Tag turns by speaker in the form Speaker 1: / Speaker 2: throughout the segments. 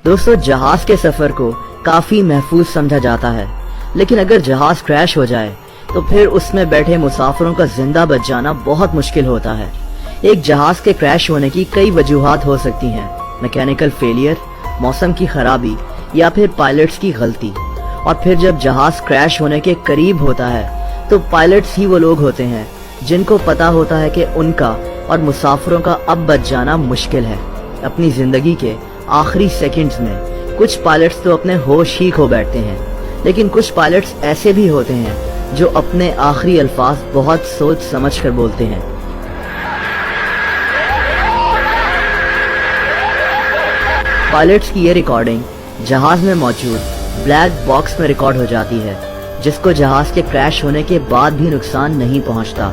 Speaker 1: दोस्तों जहाज के सफर को काफी महफूज समझा जाता है, लेकिन अगर जहाज क्रैश हो जाए तो फिर उसमें बैठे मुसाफिरों का जिंदा बच जाना बहुत मुश्किल होता है। एक जहाज के क्रैश होने की कई वजूहात हो सकती हैं, मैकेनिकल फेलियर, मौसम की खराबी या फिर पायलट्स की गलती। और फिर जब जहाज क्रैश होने के करीब होता है तो पायलट्स ही वो लोग होते हैं जिनको पता होता है कि उनका और मुसाफिरों का अब बच जाना मुश्किल है। अपनी जिंदगी के आखिरी सेकंड्स में कुछ पायलट्स तो अपने होश ही खो बैठते हैं, लेकिन कुछ पायलट्स ऐसे भी होते हैं जो अपने आखिरी अल्फाज बहुत सोच समझ कर बोलते हैं। पायलट्स की ये रिकॉर्डिंग जहाज में मौजूद ब्लैक बॉक्स में रिकॉर्ड हो जाती है, जिसको जहाज के क्रैश होने के बाद भी नुकसान नहीं पहुंचता।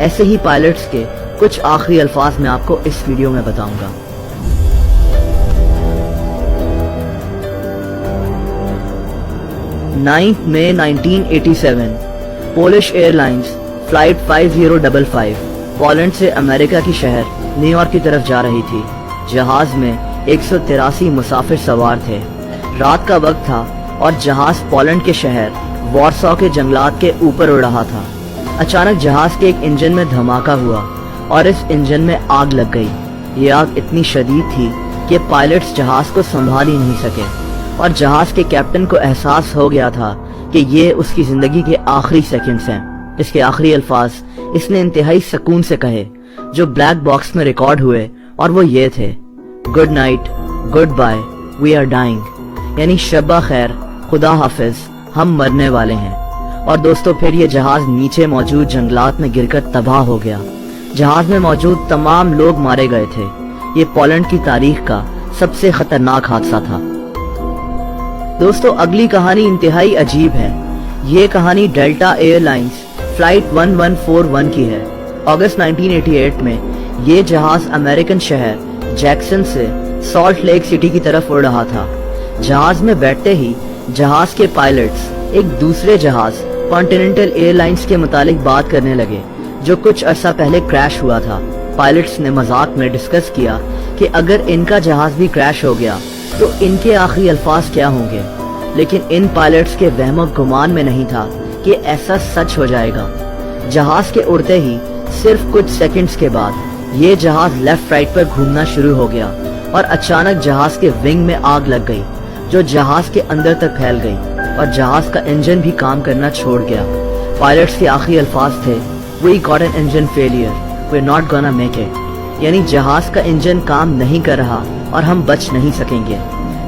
Speaker 1: ऐसे ही पायलट्स के कुछ आखिरी अल्फाज मैं आपको इस वीडियो में बताऊंगा। 9 मई 1987 पोलिश एयरलाइंस फ्लाइट 5055 पोलैंड से अमेरिका की शहर न्यूयॉर्क की तरफ जा रही थी। जहाज में 183 मुसाफिर सवार थे। रात का वक्त था और जहाज पोलैंड के शहर वॉर्सो के जंगलात के ऊपर उड़ रहा था। अचानक जहाज के एक इंजन में धमाका हुआ और इस इंजन में आग लग गई। ये आग इतनी शदीद थी कि पायलट्स जहाज को संभाल ही नहीं सके और जहाज के कैप्टन को एहसास हो गया था कि ये उसकी जिंदगी के आखिरी सेकंड्स हैं। इसके आखिरी अल्फाज इसने इंतहाई सुकून से कहे जो ब्लैक बॉक्स में रिकॉर्ड हुए, और वो ये थे, good night, good bye, we are dying, यानी शब्बा खैर, खुदा हाफिज, हम मरने वाले हैं। और दोस्तों फिर ये जहाज नीचे मौजूद जंगलात में गिरकर तबाह हो गया। जहाज में मौजूद तमाम लोग मारे गए थे। ये पोलैंड की तारीख का सबसे खतरनाक हादसा था। दोस्तों अगली कहानी इंतहाई अजीब है। ये कहानी डेल्टा एयरलाइंस फ्लाइट 1141 की है। अगस्त 1988 में ये जहाज अमेरिकन शहर जैक्सन से सॉल्ट लेक सिटी की तरफ उड़ रहा था। जहाज में बैठते ही जहाज के पायलट्स एक दूसरे जहाज कॉन्टिनेंटल एयरलाइंस के मुतालिक बात करने लगे जो कुछ अरसा पहले क्रैश हुआ था। पायलट्स ने मजाक में डिस्कस किया कि अगर इनका जहाज भी क्रैश हो गया तो इनके आखिरी अल्फाज क्या होंगे, लेकिन इन पायलट्स के वहम गुमान में नहीं था कि ऐसा सच हो जाएगा। जहाज के उड़ते ही सिर्फ कुछ सेकंड्स के बाद ये जहाज लेफ्ट राइट पर घूमना शुरू हो गया और अचानक जहाज के विंग में आग लग गई जो जहाज के अंदर तक फैल गई और जहाज का इंजन भी काम करना छोड़ गया। पायलट्स के आखिरी अल्फाज थे, we got an engine failure, we are not gonna make it, यानी जहाज का इंजन काम नहीं कर रहा और हम बच नहीं सकेंगे।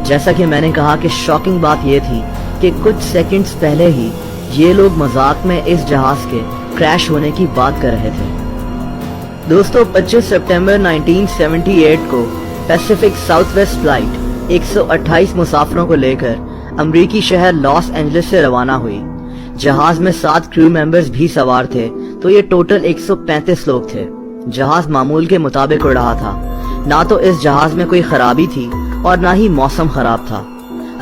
Speaker 1: जैसा कि मैंने कहा कि शॉकिंग बात यह थी कि कुछ सेकंड्स पहले ही ये लोग मजाक में इस जहाज के क्रैश होने की बात कर रहे थे। दोस्तों 25 सितंबर 1978 को पैसिफिक साउथवेस्ट फ्लाइट 128 मुसाफिरों को लेकर अमरीकी शहर लॉस एंजलिस से रवाना हुई। जहाज में 7 क्रू मेंबर्स भी सवार थे, तो ये टोटल 135 लोग थे। जहाज मामूल के मुताबिक उड़ रहा था। ना तो इस जहाज में कोई खराबी थी और ना ही मौसम खराब था।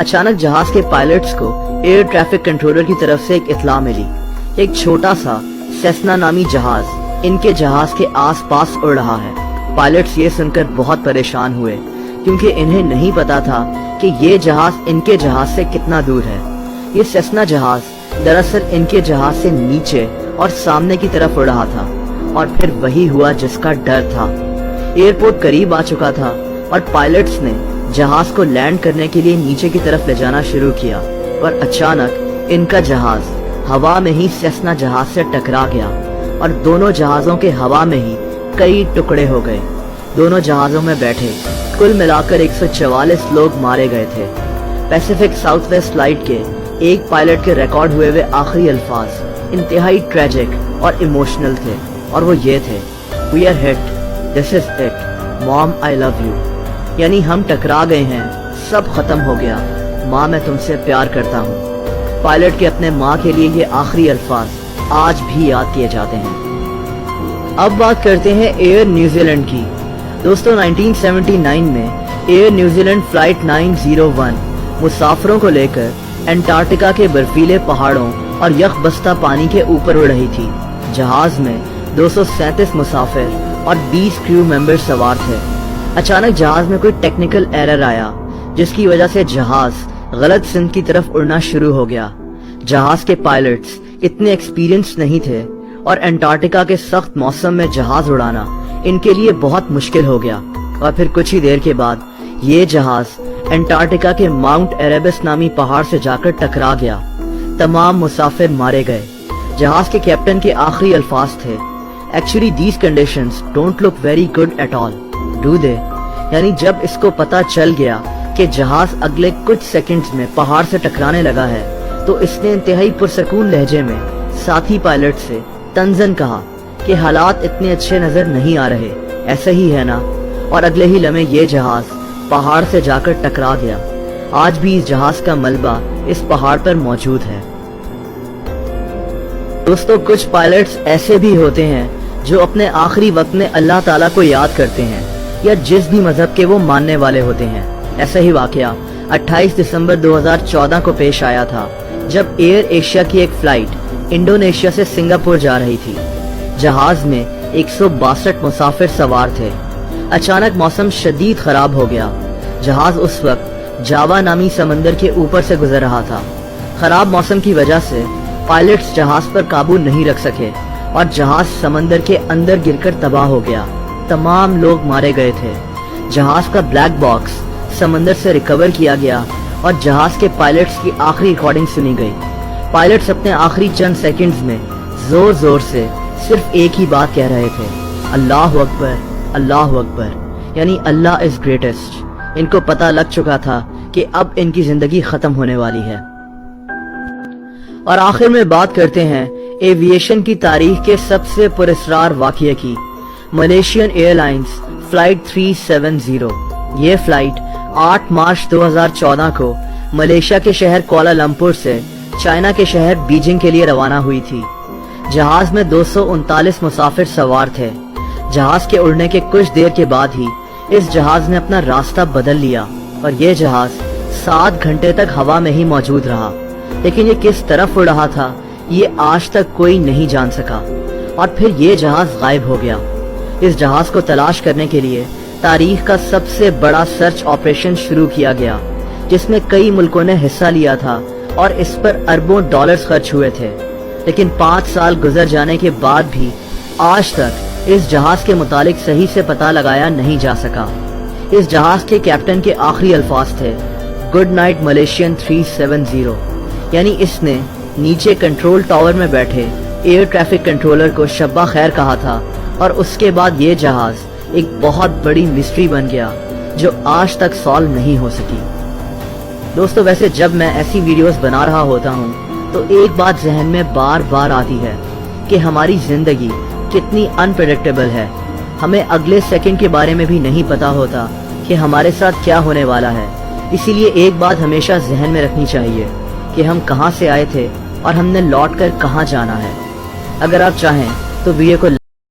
Speaker 1: अचानक जहाज के पायलट्स को एयर ट्रैफिक कंट्रोलर की तरफ से एक इत्तला मिली। एक छोटा सा सेस्ना नामी जहाज इनके जहाज के आसपास उड़ रहा है। पायलट्स ये सुनकर बहुत परेशान हुए क्योंकि इन्हें नहीं पता था कि ये जहाज इनके जहाज से कितना दूर है। ये सेस्ना जहाज दरअसल इनके जहाज से नीचे और सामने की तरफ उड़ रहा था और फिर वही हुआ जिसका डर था। एयरपोर्ट करीब आ चुका था और पायलट्स ने जहाज को लैंड करने के लिए नीचे की तरफ ले जाना शुरू किया, पर अचानक इनका जहाज हवा में ही सेस्ना जहाज से टकरा गया और दोनों जहाजों के हवा में ही कई टुकड़े हो गए। दोनों जहाजों में बैठे कुल मिलाकर 144 लोग मारे गए थे। पैसिफिक साउथवेस्ट फ्लाइट के एक पायलट के रिकॉर्ड हुए हुए आखिरी अल्फाज इंतहाई ट्रेजिक और इमोशनल थे, और वो ये थे, we are hit, this is it, mom I love you, यानी हम टकरा गए हैं, सब खत्म हो गया, माँ मैं तुमसे प्यार करता हूँ। पायलट के अपने माँ के लिए ये आखिरी अल्फाज आज भी याद किए जाते हैं। अब बात करते हैं एयर न्यूजीलैंड की। दोस्तों 1979 में एयर न्यूजीलैंड फ्लाइट 901 मुसाफिरों को लेकर एंटार्क्टिका के बर्फीले पहाड़ों और यखबस्ता पानी के ऊपर उड़ रही थी। जहाज में 237 मुसाफिर और 20 क्रू मेंबर सवार थे। अचानक जहाज में कोई टेक्निकल एरर आया जिसकी वजह से जहाज गलत सिमत की तरफ उड़ना शुरू हो गया। जहाज के पायलट्स इतने एक्सपीरियंस नहीं थे और अंटार्कटिका के सख्त मौसम में जहाज उड़ाना इनके लिए बहुत मुश्किल हो गया। और फिर कुछ ही देर के बाद ये जहाज अंटार्कटिका के माउंट एरेबस नामी पहाड़ से जाकर टकरा गया। तमाम मुसाफिर मारे गए। जहाज के कैप्टन के आखिरी अल्फाज थे, actually these conditions don't look very good at all, do they. यानी जब इसको पता चल गया कि जहाज अगले कुछ सेकंड्स में पहाड़ से टकराने लगा है, तो इसने इंतहाई पुरसकून लहजे में साथी पायलट से तंजन कहा कि हालात इतने अच्छे नजर नहीं आ रहे, ऐसा ही है ना। और अगले ही लम्हे ये जहाज पहाड़ से जाकर टकरा गया। आज भी इस जहाज का मलबा इस पहाड़ पर मौजूद है। दोस्तों, कुछ पायलट्स ऐसे भी होते हैं जो अपने आखिरी वक्त में अल्लाह ताला को याद करते हैं या जिस भी मजहब के वो मानने वाले होते हैं। ऐसा ही वाकया 28 दिसंबर 2014 को पेश आया था, जब एयर एशिया की एक फ्लाइट इंडोनेशिया से सिंगापुर जा रही थी। जहाज में 162 मुसाफिर सवार थे। अचानक मौसम शदीद खराब हो गया। जहाज उस वक्त जावा नामी समंदर के ऊपर से गुजर रहा था। खराब मौसम की वजह से पायलट्स जहाज पर काबू नहीं रख सके और जहाज समंदर के अंदर गिरकर तबाह हो गया। तमाम लोग मारे गए थे। जहाज का ब्लैक बॉक्स समंदर से रिकवर किया गया और जहाज के पायलट्स की आखिरी रिकॉर्डिंग सुनी गई। पायलट्स अपने आखिरी चंद सेकंड्स में जोर जोर से सिर्फ एक ही बात कह रहे थे, अल्लाह अकबर, अल्लाह अकबर, यानी अल्लाह इज ग्रेटेस्ट। इनको पता लग चुका था कि अब इनकी जिंदगी खत्म होने वाली है। और आखिर में बात करते हैं एविएशन की तारीख के सबसे पुरस्कार वाकये की, मलेशियन एयरलाइंस फ्लाइट 370। ये फ्लाइट 8 मार्च 2014 को मलेशिया के शहर कुआलालंपुर से चाइना के शहर बीजिंग के लिए रवाना हुई थी। जहाज में 239 मुसाफिर सवार थे। जहाज के उड़ने के कुछ देर के बाद ही इस जहाज ने अपना रास्ता बदल लिया और ये जहाज 7 घंटे तक हवा में ही मौजूद रहा। लेकिन ये किस तरफ उड़ रहा था ये आज तक कोई नहीं जान सका। और फिर ये जहाज गायब हो गया। इस जहाज को तलाश करने के लिए तारीख का सबसे बड़ा सर्च ऑपरेशन शुरू किया गया, जिसमें कई मुल्कों ने हिस्सा लिया था और इस पर अरबों डॉलर्स खर्च हुए थे। लेकिन 5 साल गुजर जाने के बाद भी आज तक इस जहाज के मुतालिक सही से पता लगाया नहीं जा सका। इस जहाज के कैप्टन के आखिरी अल्फाज थे, गुड नाइट मलेशियन 370। यानी इसने नीचे कंट्रोल टावर में बैठे एयर ट्रैफिक कंट्रोलर को शब्बा खैर कहा था। और उसके बाद ये जहाज एक बहुत बड़ी मिस्ट्री बन गया जो आज तक सॉल्व नहीं हो सकी। दोस्तों, वैसे जब मैं ऐसी वीडियोस बना रहा होता हूँ तो एक बात जहन में बार बार आती है कि हमारी जिंदगी कितनी अनप्रेडिक्टेबल है। हमें अगले सेकंड के बारे में भी नहीं पता होता कि हमारे साथ क्या होने वाला है। इसीलिए एक बात हमेशा जहन में रखनी चाहिए कि हम कहाँ से आए थे और हमने लौट कर कहाँ जाना है। अगर आप चाहें तो वीडियो को